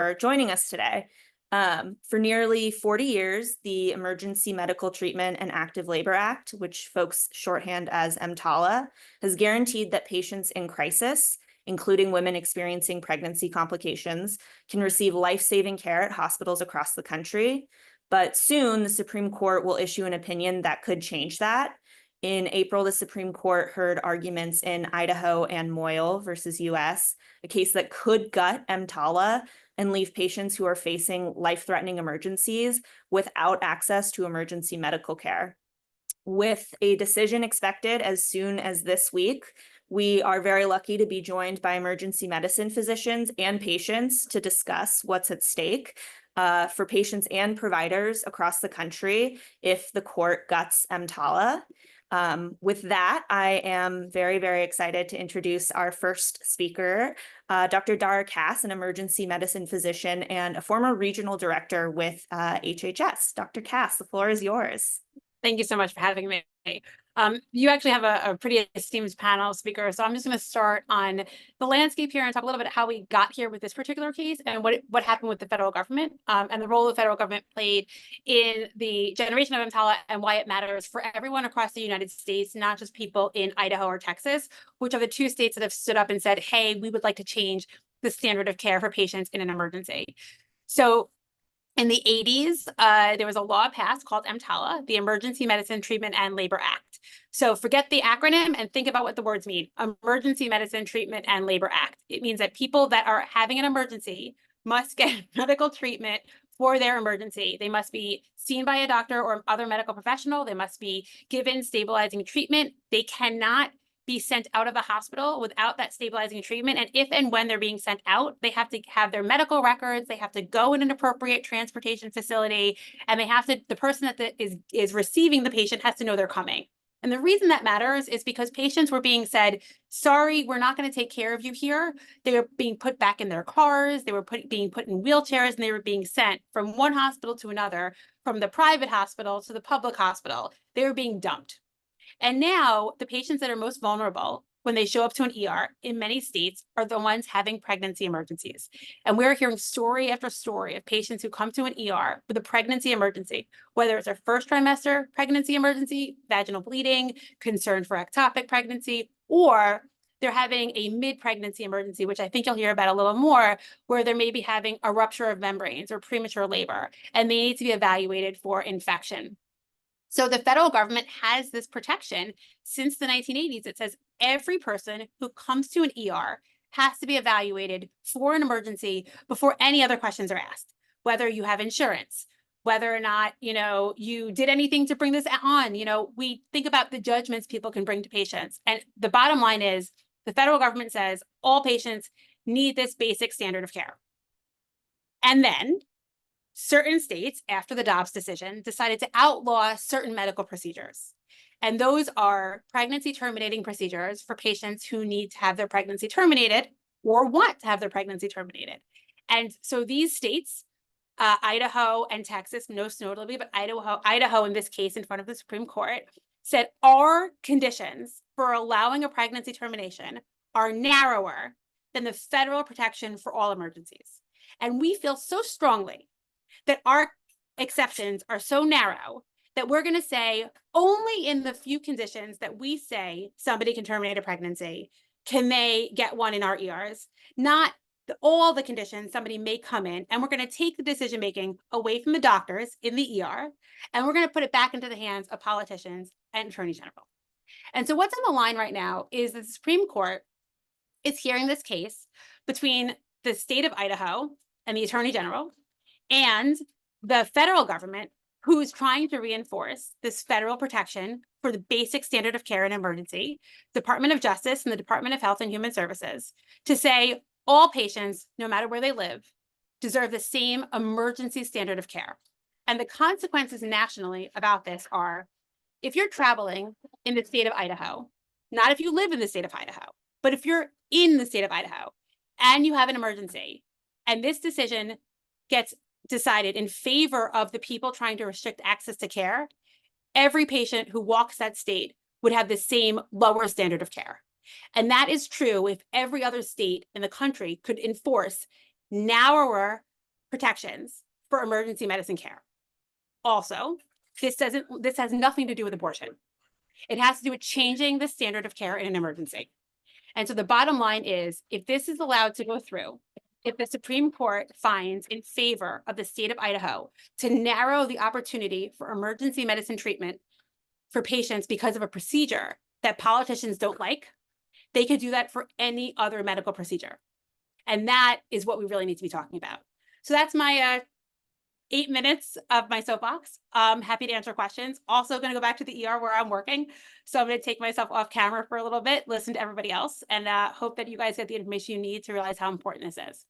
for joining us today. For nearly 40 years, the Emergency Medical Treatment and Active Labor Act, which folks shorthand as EMTALA, has guaranteed that patients in crisis, including women experiencing pregnancy complications, can receive life-saving care at hospitals across the country. But soon, the Supreme Court will issue an opinion that could change that. In April, the Supreme Court heard arguments in Idaho and Moyle versus US, a case that could gut EMTALA and leave patients who are facing life-threatening emergencies without access to emergency medical care. With a decision expected as soon as this week, we are very lucky to be joined by emergency medicine physicians and patients to discuss what's at stake for patients and providers across the country if the court guts EMTALA. With that, I am very, very excited to introduce our first speaker, Dr. Dara Cass, an emergency medicine physician and a former regional director with HHS. Dr. Cass, the floor is yours. Thank you so much for having me. You actually have a pretty esteemed panel speaker, so I'm just going to start on the landscape here and talk a little bit how we got here with this particular case and what happened with the federal government and the role the federal government played in the generation of EMTALA and why it matters for everyone across the United States, not just people in Idaho or Texas, which are the two states that have stood up and said, hey, we would like to change the standard of care for patients in an emergency. So in the 80s, there was a law passed called EMTALA, the Emergency Medicine Treatment and Labor Act. So forget the acronym and think about what the words mean. Emergency Medicine Treatment and Labor Act. It means that people that are having an emergency must get medical treatment for their emergency. They must be seen by a doctor or other medical professional. They must be given stabilizing treatment. They cannot be sent out of the hospital without that stabilizing treatment. And if and when they're being sent out, they have to have their medical records, they have to go in an appropriate transportation facility, and they have to, the person that is receiving the patient has to know they're coming. And the reason that matters is because patients were being said, sorry, we're not going to take care of you here. They were being put back in their cars, they were being put in wheelchairs, and they were being sent from one hospital to another, from the private hospital to the public hospital. They were being dumped. And now the patients that are most vulnerable when they show up to an ER in many states are the ones having pregnancy emergencies. And we're hearing story after story of patients who come to an ER with a pregnancy emergency, whether it's a first trimester pregnancy emergency, vaginal bleeding, concern for ectopic pregnancy, or they're having a mid-pregnancy emergency, which I think you'll hear about a little more, where they're maybe having a rupture of membranes or premature labor, and they need to be evaluated for infection. So the federal government has this protection since the 1980s. It says every person who comes to an ER has to be evaluated for an emergency before any other questions are asked, whether you have insurance, whether or not, you did anything to bring this on. We think about the judgments people can bring to patients. And the bottom line is the federal government says all patients need this basic standard of care. And then certain states, after the Dobbs decision, decided to outlaw certain medical procedures. And those are pregnancy terminating procedures for patients who need to have their pregnancy terminated or want to have their pregnancy terminated. And so these states, Idaho and Texas, most notably, but Idaho in this case in front of the Supreme Court, said our conditions for allowing a pregnancy termination are narrower than the federal protection for all emergencies. And we feel so strongly that our exceptions are so narrow that we're going to say only in the few conditions that we say somebody can terminate a pregnancy can they get one in our ERs, not all the conditions somebody may come in. And we're going to take the decision making away from the doctors in the ER, and we're going to put it back into the hands of politicians and attorney general. And so what's on the line right now is the Supreme Court is hearing this case between the state of Idaho and the attorney general and the federal government, who's trying to reinforce this federal protection for the basic standard of care in emergency, Department of Justice and the Department of Health and Human Services, to say all patients, no matter where they live, deserve the same emergency standard of care. And the consequences nationally about this are, if you're traveling in the state of Idaho, not if you live in the state of Idaho, but if you're in the state of Idaho and you have an emergency, and this decision gets decided in favor of the people trying to restrict access to care, every patient who walks that state would have the same lower standard of care. And that is true if every other state in the country could enforce narrower protections for emergency medicine care. Also, this has nothing to do with abortion. It has to do with changing the standard of care in an emergency. And so the bottom line is, if this is allowed to go through, if the Supreme Court finds in favor of the state of Idaho to narrow the opportunity for emergency medicine treatment for patients because of a procedure that politicians don't like, they could do that for any other medical procedure. And that is what we really need to be talking about. So that's my 8 minutes of my soapbox. Happy to answer questions. Also going to go back to the ER where I'm working. So I'm going to take myself off camera for a little bit, listen to everybody else, and hope that you guys get the information you need to realize how important this is.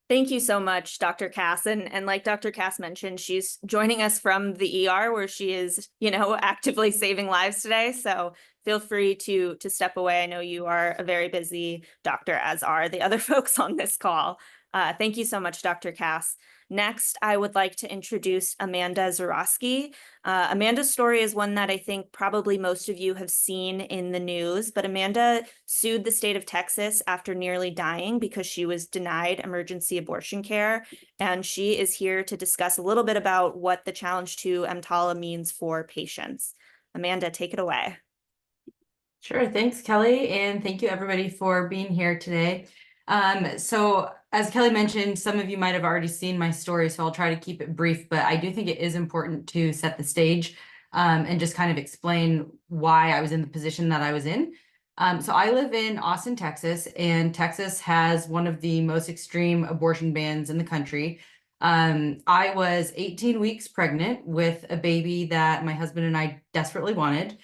Thank you so much, Dr. Cass. And like Dr. Cass mentioned, she's joining us from the ER where she is, actively saving lives today. So feel free to step away. I know you are a very busy doctor, as are the other folks on this call. Thank you so much, Dr. Cass. Next, I would like to introduce Amanda Zarowski. Amanda's story is one that I think probably most of you have seen in the news, but Amanda sued the state of Texas after nearly dying because she was denied emergency abortion care. And she is here to discuss a little bit about what the challenge to EMTALA means for patients. Amanda, take it away. Sure. Thanks, Kelly. And thank you everybody for being here today. So as Kelly mentioned, some of you might have already seen my story, so I'll try to keep it brief, but I do think it is important to set the stage and just kind of explain why I was in the position that I was in. So I live in Austin, Texas, and Texas has one of the most extreme abortion bans in the country. I was 18 weeks pregnant with a baby that my husband and I desperately wanted.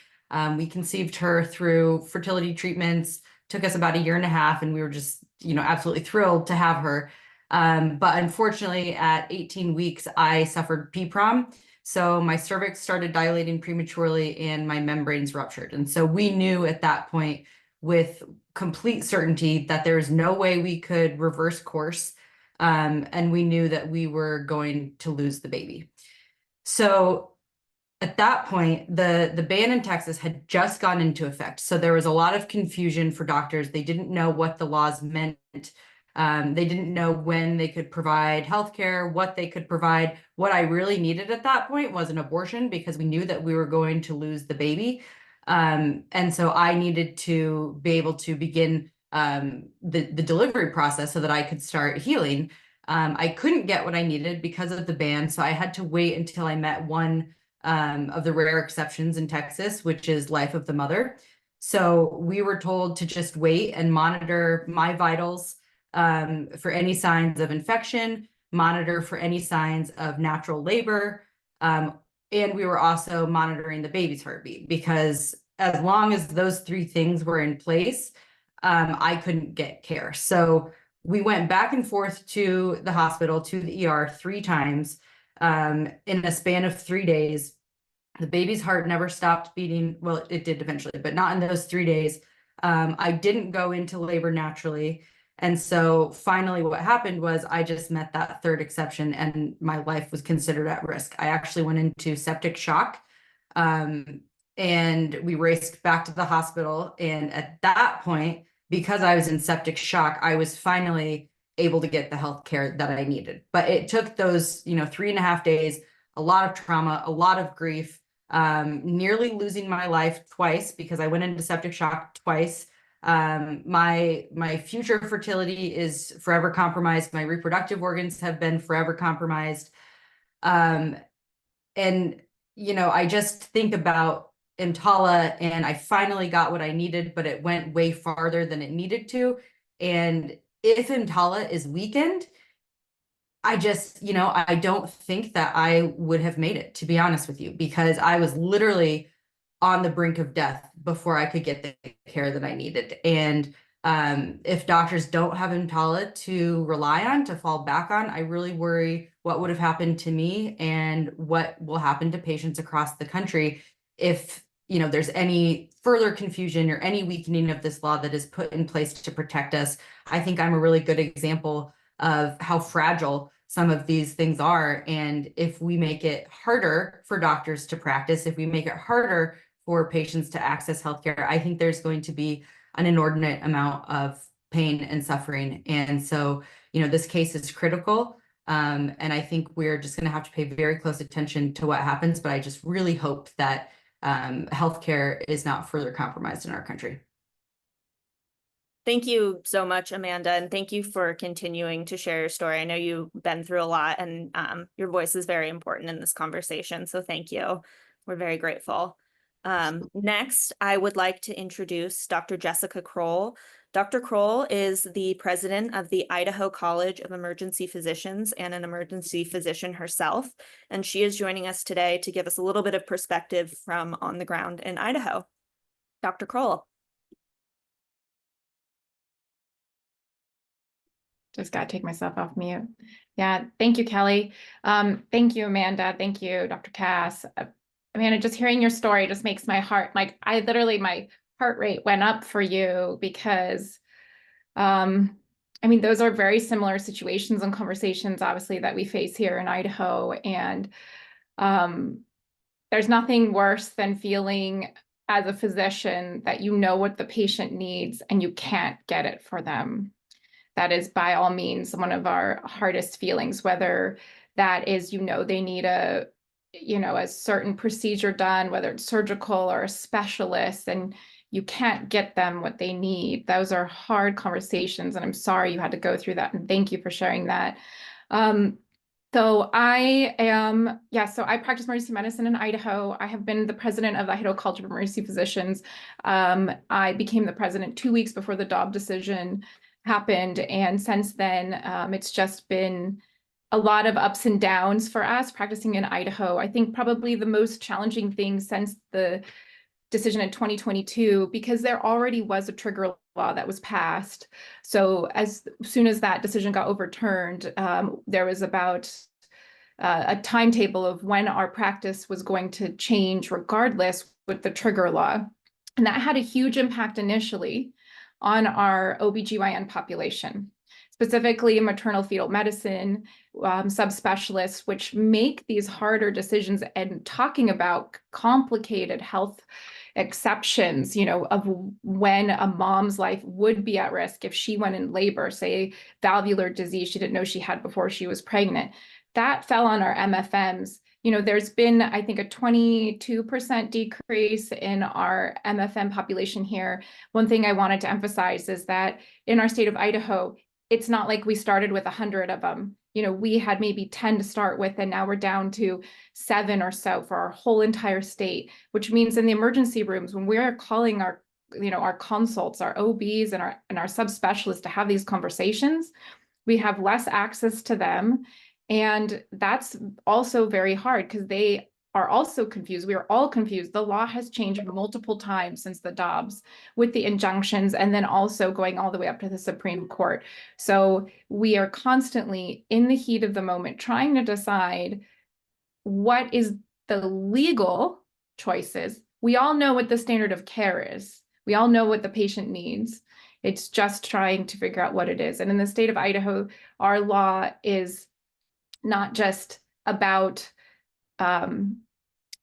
We conceived her through fertility treatments, took us about 1.5 years, and we were just, absolutely thrilled to have her. But unfortunately, at 18 weeks, I suffered PPROM. So my cervix started dilating prematurely and my membranes ruptured. And so we knew at that point with complete certainty that there is no way we could reverse course. And we knew that we were going to lose the baby. So at that point, the ban in Texas had just gone into effect. So there was a lot of confusion for doctors. They didn't know what the laws meant. They didn't know when they could provide healthcare, what they could provide. What I really needed at that point was an abortion because we knew that we were going to lose the baby. And so I needed to be able to begin the delivery process so that I could start healing. I couldn't get what I needed because of the ban. So I had to wait until I met one of the rare exceptions in Texas, which is life of the mother. So we were told to just wait and monitor my vitals for any signs of infection, monitor for any signs of natural labor. And we were also monitoring the baby's heartbeat because as long as those 3 things were in place, I couldn't get care. So we went back and forth to the hospital, to the ER 3 times in a span of 3 days. The baby's heart never stopped beating. Well, it did eventually, but not in those 3 days. I didn't go into labor naturally. And so finally what happened was I just met that 3rd exception and my life was considered at risk. I actually went into septic shock and we raced back to the hospital. And at that point, because I was in septic shock, I was finally able to get the health care that I needed. But it took those, 3.5 days, a lot of trauma, a lot of grief, nearly losing my life twice because I went into septic shock twice. My future fertility is forever compromised. My reproductive organs have been forever compromised. And, I just think about EMTALA and I finally got what I needed, but it went way farther than it needed to. And if EMTALA is weakened, I just, I don't think that I would have made it, to be honest with you, because I was literally on the brink of death before I could get the care that I needed. And if doctors don't have EMTALA to rely on, to fall back on, I really worry what would have happened to me and what will happen to patients across the country if, there's any further confusion or any weakening of this law that is put in place to protect us. I think I'm a really good example of how fragile some of these things are. And if we make it harder for doctors to practice, if we make it harder for patients to access healthcare, I think there's going to be an inordinate amount of pain and suffering. And so, this case is critical. And I think we're just going to have to pay very close attention to what happens. But I just really hope that healthcare is not further compromised in our country. Thank you so much, Amanda, and thank you for continuing to share your story. I know you've been through a lot, and your voice is very important in this conversation, so thank you. We're very grateful. Next, I would like to introduce Dr. Jessica Kroll. Dr. Kroll is the president of the Idaho College of Emergency Physicians and an emergency physician herself, and she is joining us today to give us a little bit of perspective from on the ground in Idaho. Dr. Kroll. Just got to take myself off mute. Yeah, thank you, Kelly. Thank you, Amanda. Thank you, Dr. Cass. Amanda, just hearing your story just makes my heart, my heart rate went up for you because, I mean, those are very similar situations and conversations, obviously, that we face here in Idaho. And there's nothing worse than feeling as a physician that you know what the patient needs and you can't get it for them. That is by all means one of our hardest feelings, whether that is, they need a certain procedure done, whether it's surgical or a specialist, and you can't get them what they need. Those are hard conversations, and I'm sorry you had to go through that, and thank you for sharing that. So I practice emergency medicine in Idaho. I have been the president of the Idaho College of Emergency Physicians. I became the president 2 weeks before the Dobbs decision happened. And since then, it's just been a lot of ups and downs for us practicing in Idaho. I think probably the most challenging thing since the decision in 2022, because there already was a trigger law that was passed. So as soon as that decision got overturned, there was about a timetable of when our practice was going to change regardless with the trigger law. And that had a huge impact initially on our OBGYN population, specifically maternal fetal medicine, subspecialists, which make these harder decisions and talking about complicated health exceptions, of when a mom's life would be at risk if she went in labor, say valvular disease she didn't know she had before she was pregnant. That fell on our MFMs. There's been, I think, a 22% decrease in our MFM population here. One thing I wanted to emphasize is that in our state of Idaho, it's not like we started with 100 of them. We had maybe 10 to start with, and now we're down to 7 or so for our whole entire state, which means in the emergency rooms, when we're calling our consults, our OBs and our subspecialists to have these conversations, we have less access to them. And that's also very hard because they are also confused. We are all confused. The law has changed multiple times since the Dobbs with the injunctions, and then also going all the way up to the Supreme Court. So we are constantly in the heat of the moment trying to decide what is the legal choices. We all know what the standard of care is. We all know what the patient needs. It's just trying to figure out what it is. And in the state of Idaho, our law is not just about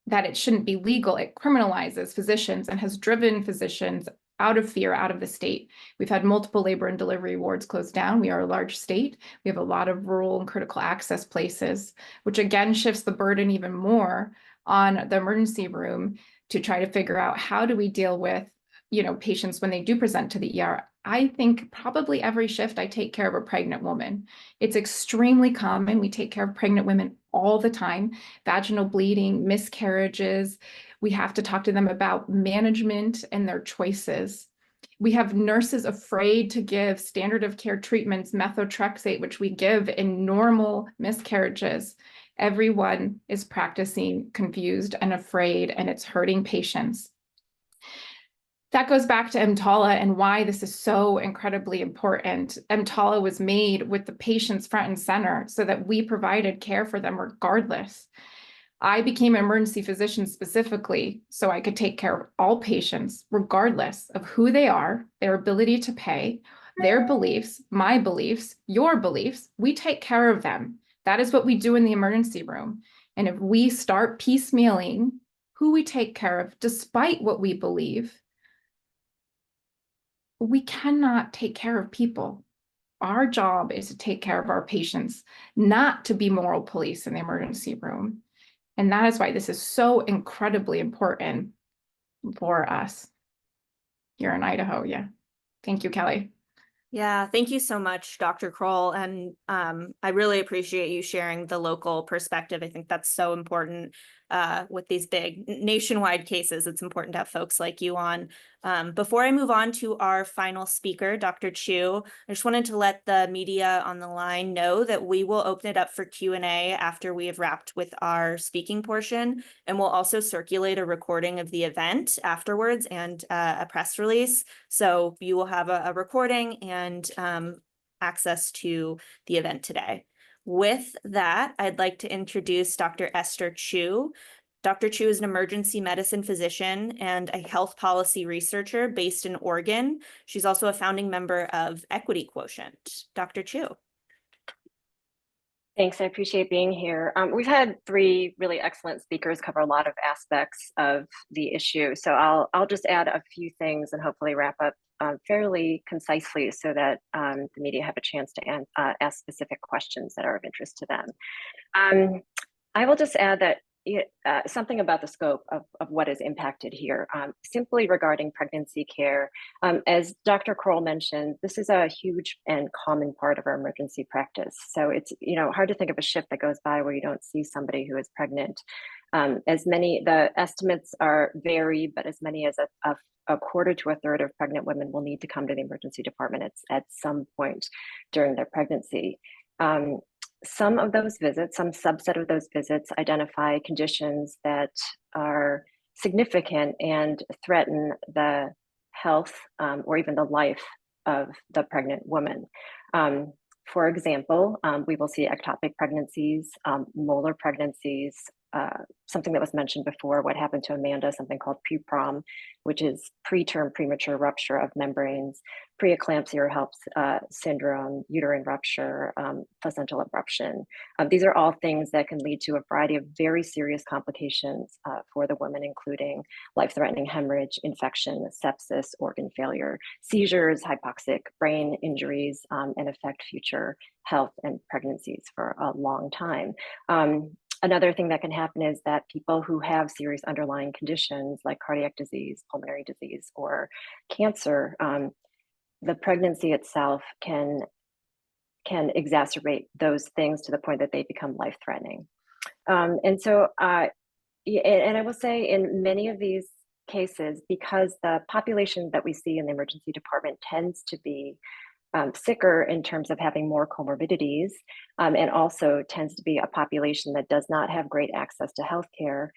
that it shouldn't be legal. It criminalizes physicians and has driven physicians out of fear, out of the state. We've had multiple labor and delivery wards closed down. We are a large state. We have a lot of rural and critical access places, which again shifts the burden even more on the emergency room to try to figure out how do we deal with, patients when they do present to the ER. I think probably every shift I take care of a pregnant woman. It's extremely common. We take care of pregnant women all the time, vaginal bleeding, miscarriages. We have to talk to them about management and their choices. We have nurses afraid to give standard of care treatments, methotrexate, which we give in normal miscarriages. Everyone is practicing confused and afraid, and it's hurting patients. That goes back to EMTALA and why this is so incredibly important. EMTALA was made with the patients front and center so that we provided care for them regardless. I became an emergency physician specifically so I could take care of all patients regardless of who they are, their ability to pay, their beliefs, my beliefs, your beliefs. We take care of them. That is what we do in the emergency room. And if we start piecemealing who we take care of despite what we believe, we cannot take care of people. Our job is to take care of our patients, not to be moral police in the emergency room. And that is why this is so incredibly important for us here in Idaho. Yeah. Thank you, Kelly. Yeah, thank you so much, Dr. Kroll. And I really appreciate you sharing the local perspective. I think that's so important with these big nationwide cases. It's important to have folks like you on. Before I move on to our final speaker, Dr. Chu, I just wanted to let the media on the line know that we will open it up for Q&A after we have wrapped with our speaking portion. And we'll also circulate a recording of the event afterwards and a press release. So you will have a recording and access to the event today. With that, I'd like to introduce Dr. Esther Chu. Dr. Chu is an emergency medicine physician and a health policy researcher based in Oregon. She's also a founding member of Equity Quotient. Dr. Chu. Thanks, I appreciate being here. We've had 3 really excellent speakers cover a lot of aspects of the issue. So I'll just add a few things and hopefully wrap up fairly concisely so that the media have a chance to ask specific questions that are of interest to them. I will just add that something about the scope of what is impacted here, simply regarding pregnancy care. As Dr. Kroll mentioned, this is a huge and common part of our emergency practice. So it's hard to think of a shift that goes by where you don't see somebody who is pregnant. The estimates are vary, but as many as a quarter to a third of pregnant women will need to come to the emergency department at some point during their pregnancy. Some of those visits, some subset of those visits identify conditions that are significant and threaten the health or even the life of the pregnant woman. For example, we will see ectopic pregnancies, molar pregnancies, something that was mentioned before, what happened to Amanda, something called pre-prom, which is preterm premature rupture of membranes, preeclampsia or HELLP syndrome, uterine rupture, placental abruption. These are all things that can lead to a variety of very serious complications for the woman, including life-threatening hemorrhage, infection, sepsis, organ failure, seizures, hypoxic brain injuries, and affect future health and pregnancies for a long time. Another thing that can happen is that people who have serious underlying conditions like cardiac disease, pulmonary disease, or cancer, the pregnancy itself can exacerbate those things to the point that they become life-threatening. And I will say in many of these cases, because the population that we see in the emergency department tends to be sicker in terms of having more comorbidities, and also tends to be a population that does not have great access to healthcare.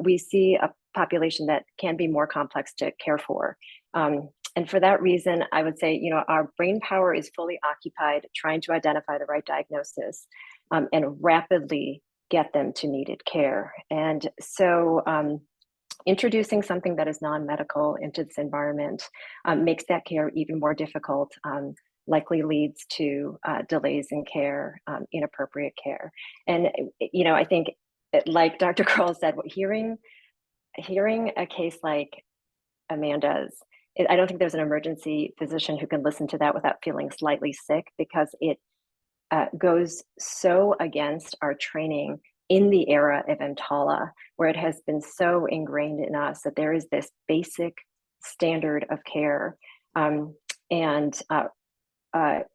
We see a population that can be more complex to care for. And for that reason, I would say, our brain power is fully occupied trying to identify the right diagnosis and rapidly get them to needed care. And so introducing something that is non-medical into this environment makes that care even more difficult, likely leads to delays in care, inappropriate care. And, I think, like Dr. Kroll said, hearing a case like Amanda's, I don't think there's an emergency physician who can listen to that without feeling slightly sick, because it goes so against our training in the era of EMTALA, where it has been so ingrained in us that there is this basic standard of care, and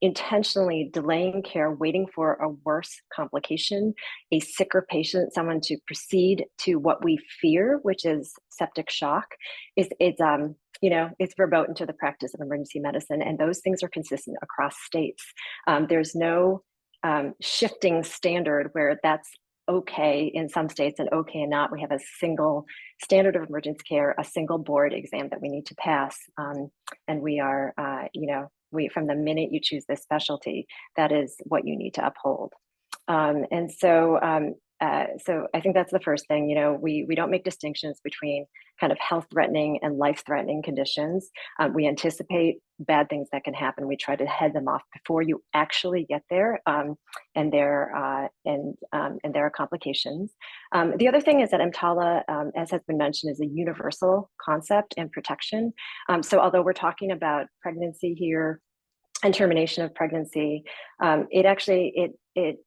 intentionally delaying care, waiting for a worse complication, a sicker patient, someone to proceed to what we fear, which is septic shock, it's verboten to the practice of emergency medicine, and those things are consistent across states. There's no shifting standard where that's okay in some states and okay and not. We have a single standard of emergency care, a single board exam that we need to pass, and we are, from the minute you choose this specialty, that is what you need to uphold. So I think that's the first thing. We don't make distinctions between kind of health-threatening and life-threatening conditions. We anticipate bad things that can happen. We try to head them off before you actually get there, and there are complications. The other thing is that EMTALA, as has been mentioned, is a universal concept and protection. So although we're talking about pregnancy here, and termination of pregnancy, it actually, it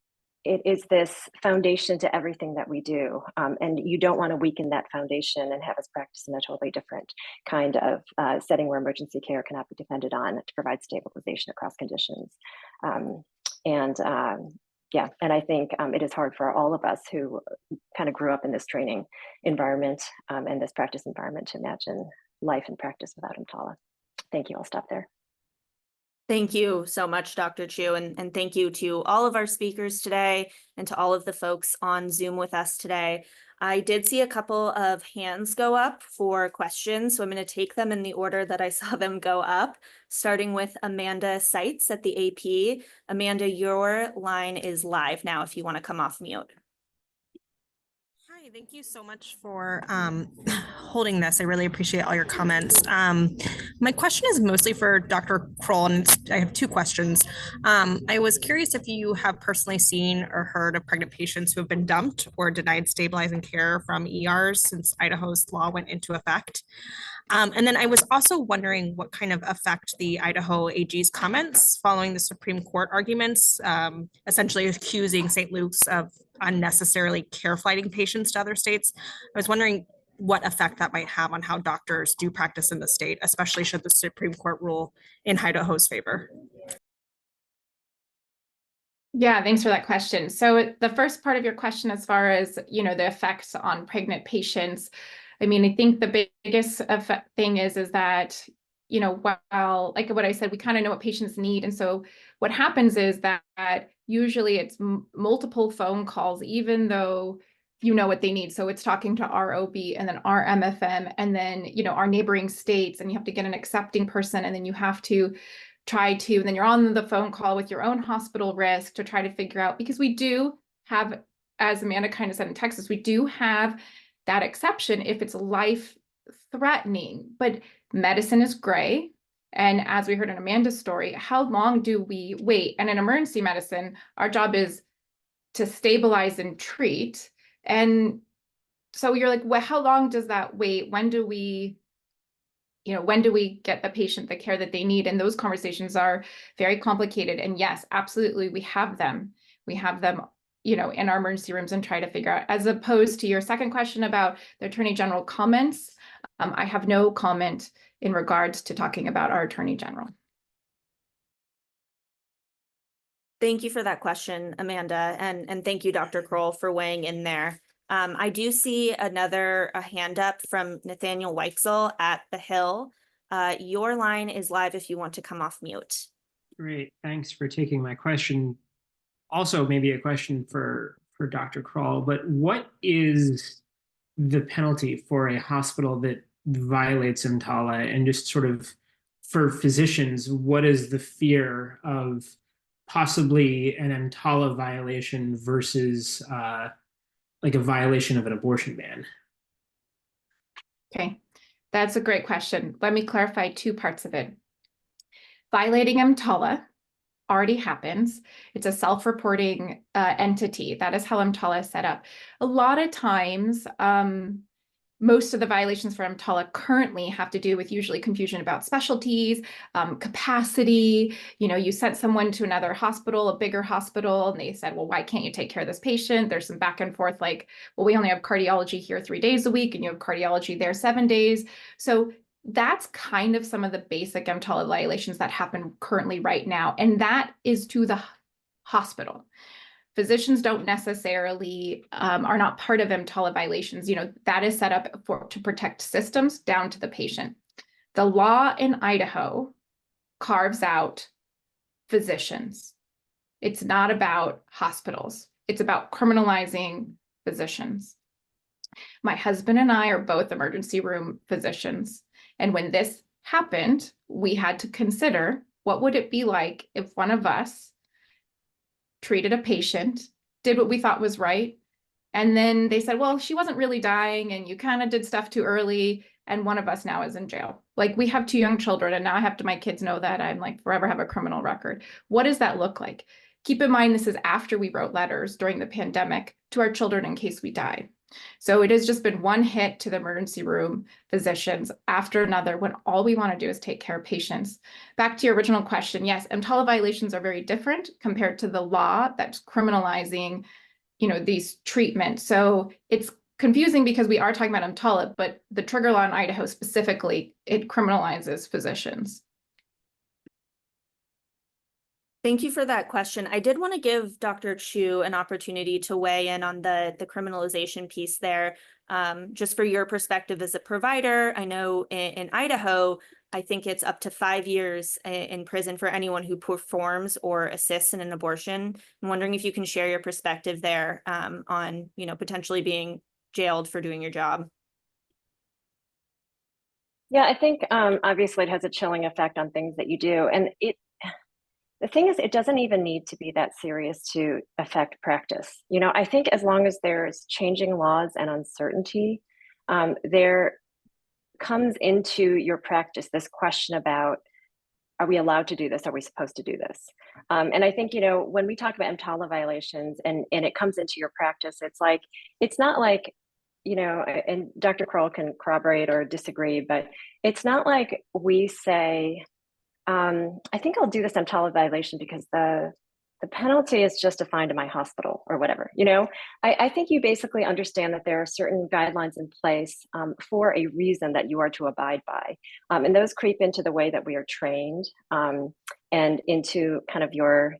is this foundation to everything that we do. And you don't want to weaken that foundation and have us practice in a totally different kind of setting where emergency care cannot be depended on to provide stabilization across conditions. Yeah, and I think it is hard for all of us who kind of grew up in this training environment and this practice environment to imagine life and practice without EMTALA. Thank you. I'll stop there. Thank you so much, Dr. Chu, and thank you to all of our speakers today and to all of the folks on Zoom with us today. I did see a couple of hands go up for questions, so I'm going to take them in the order that I saw them go up, starting with Amanda Seitz at the AP. Amanda, your line is live now if you want to come off mute. Hi, thank you so much for holding this. I really appreciate all your comments. My question is mostly for Dr. Kroll, and I have two questions. I was curious if you have personally seen or heard of pregnant patients who have been dumped or denied stabilizing care from ERs since Idaho's law went into effect. And then I was also wondering what kind of effect the Idaho AG's comments following the Supreme Court arguments, essentially accusing St. Luke's of unnecessarily care flighting patients to other states. I was wondering what effect that might have on how doctors do practice in the state, especially should the Supreme Court rule in Idaho's favor. Yeah, thanks for that question. So the first part of your question, as far as, the effects on pregnant patients, I mean, I think the biggest thing is that, while, like what I said, we kind of know what patients need. And so what happens is that usually it's multiple phone calls, even though you know what they need. So it's talking to our OB and then our MFM and then, our neighboring states, and you have to get an accepting person, and then you have to and then you're on the phone call with your own hospital risk to try to figure out, because we do have, as Amanda kind of said in Texas, we do have that exception if it's life threatening, but medicine is gray. And as we heard in Amanda's story, how long do we wait? And in emergency medicine, our job is to stabilize and treat. And so you're like, well, how long does that wait? When do we get the patient the care that they need? And those conversations are very complicated. And yes, absolutely, we have them. We have them, in our emergency rooms and try to figure out, as opposed to your second question about the Attorney General comments. I have no comment in regards to talking about our Attorney General. Thank you for that question, Amanda, and thank you, Dr. Kroll, for weighing in there. I do see a hand up from Nathaniel Weichsel at The Hill. Your line is live if you want to come off mute. Great, thanks for taking my question. Also, maybe a question for Dr. Kroll, but what is the penalty for a hospital that violates EMTALA? And just sort of for physicians, what is the fear of possibly an EMTALA violation versus like a violation of an abortion ban? Okay, that's a great question. Let me clarify two parts of it. Violating EMTALA already happens. It's a self-reporting entity. That is how EMTALA is set up. A lot of times, most of the violations for EMTALA currently have to do with usually confusion about specialties, capacity. You sent someone to another hospital, a bigger hospital, and they said, well, why can't you take care of this patient? There's some back and forth like, well, we only have cardiology here 3 days a week and you have cardiology there 7 days. So that's kind of some of the basic EMTALA violations that happen currently right now. And that is to the hospital. Physicians don't necessarily are not part of EMTALA violations. That is set up to protect systems down to the patient. The law in Idaho carves out physicians. It's not about hospitals. It's about criminalizing physicians. My husband and I are both emergency room physicians. And when this happened, we had to consider, what would it be like if one of us treated a patient, did what we thought was right, and then they said, well, she wasn't really dying and you kind of did stuff too early, and one of us now is in jail. Like, we have 2 young children and now I have to, my kids know that I'm like forever have a criminal record. What does that look like? Keep in mind, this is after we wrote letters during the pandemic to our children in case we die. So it has just been one hit to the emergency room physicians after another when all we want to do is take care of patients. Back to your original question, yes, EMTALA violations are very different compared to the law that's criminalizing, these treatments. So it's confusing because we are talking about EMTALA, but the trigger law in Idaho specifically, it criminalizes physicians. Thank you for that question. I did want to give Dr. Chu an opportunity to weigh in on the criminalization piece there. Just for your perspective as a provider, I know in Idaho, I think it's up to 5 years in prison for anyone who performs or assists in an abortion. I'm wondering if you can share your perspective there on, potentially being jailed for doing your job. Yeah, I think obviously it has a chilling effect on things that you do. And the thing is, it doesn't even need to be that serious to affect practice. I think as long as there's changing laws and uncertainty, there comes into your practice this question about, are we allowed to do this? Are we supposed to do this? And I think, when we talk about EMTALA violations and it comes into your practice, it's not like, and Dr. Kroll can corroborate or disagree, but it's not like we say, I think I'll do this EMTALA violation because the penalty is just a fine to my hospital or whatever. I think you basically understand that there are certain guidelines in place for a reason that you are to abide by. And those creep into the way that we are trained and into kind of your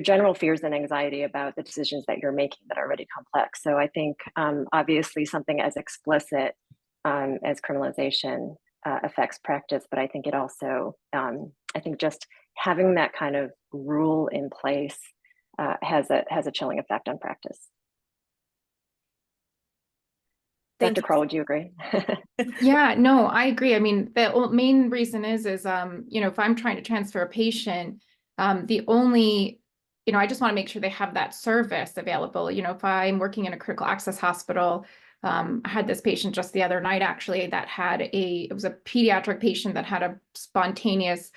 general fears and anxiety about the decisions that you're making that are already complex. So I think obviously something as explicit as criminalization affects practice, but I think it also, I think just having that kind of rule in place has a chilling effect on practice. Dr. Kroll, would you agree? Yeah, no, I agree. I mean, the main reason is, if I'm trying to transfer a patient, the only, I just want to make sure they have that service available. If I'm working in a critical access hospital, I had this patient just the other night, actually, that it was a pediatric patient that had a spontaneous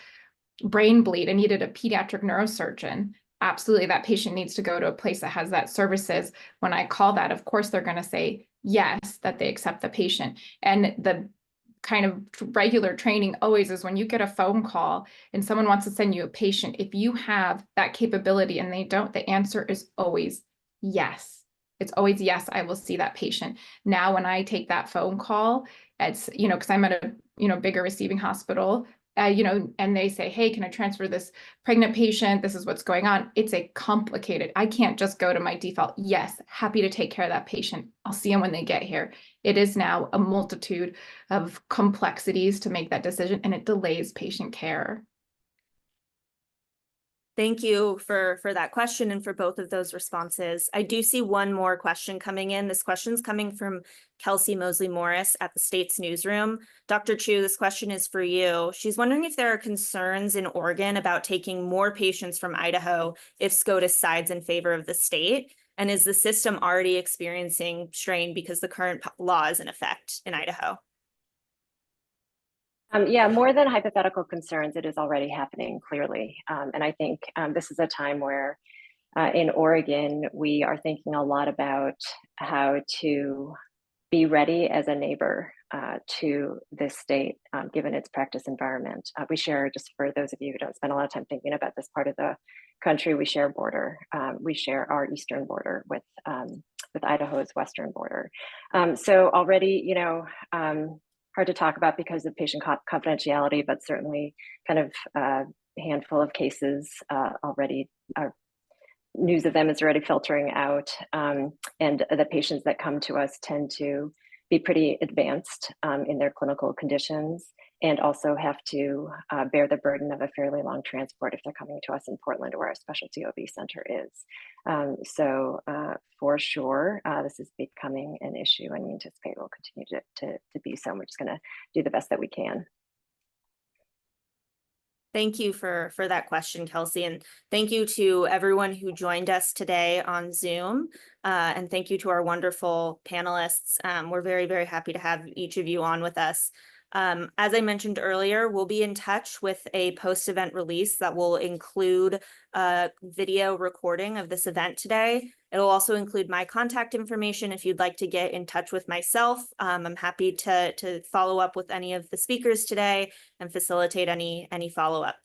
brain bleed and needed a pediatric neurosurgeon. Absolutely, that patient needs to go to a place that has that services. When I call that, of course, they're going to say yes, that they accept the patient. And the kind of regular training always is when you get a phone call and someone wants to send you a patient, if you have that capability and they don't, the answer is always yes. It's always yes, I will see that patient. Now, when I take that phone call, it's, because I'm at a, bigger receiving hospital, and they say, hey, can I transfer this pregnant patient? This is what's going on. It's a complicated, I can't just go to my default. Yes, happy to take care of that patient. I'll see them when they get here. It is now a multitude of complexities to make that decision, and it delays patient care. Thank you for that question and for both of those responses. I do see one more question coming in. This question's coming from Kelsey Mosley Morris at the State's Newsroom. Dr. Chu, this question is for you. She's wondering if there are concerns in Oregon about taking more patients from Idaho if SCOTUS sides in favor of the state. And is the system already experiencing strain because the current law is in effect in Idaho? Yeah, more than hypothetical concerns, it is already happening clearly. And I think this is a time where in Oregon, we are thinking a lot about how to be ready as a neighbor to this state, given its practice environment. We share, just for those of you who don't spend a lot of time thinking about this part of the country, we share border. We share our eastern border with Idaho's western border. So already, hard to talk about because of patient confidentiality, but certainly kind of a handful of cases already news of them is already filtering out. And the patients that come to us tend to be pretty advanced in their clinical conditions and also have to bear the burden of a fairly long transport if they're coming to us in Portland, where our specialty OB center is. So for sure, this is becoming an issue, and we anticipate it will continue to be so. We're just going to do the best that we can. Thank you for that question, Kelsey, and thank you to everyone who joined us today on Zoom, and thank you to our wonderful panelists. We're very, very happy to have each of you on with us. As I mentioned earlier, we'll be in touch with a post-event release that will include a video recording of this event today. It'll also include my contact information if you'd like to get in touch with myself. I'm happy to follow up with any of the speakers today and facilitate any follow-up.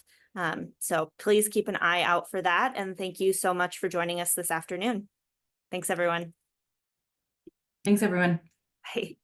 So please keep an eye out for that. And thank you so much for joining us this afternoon. Thanks, everyone. Thanks, everyone. Bye.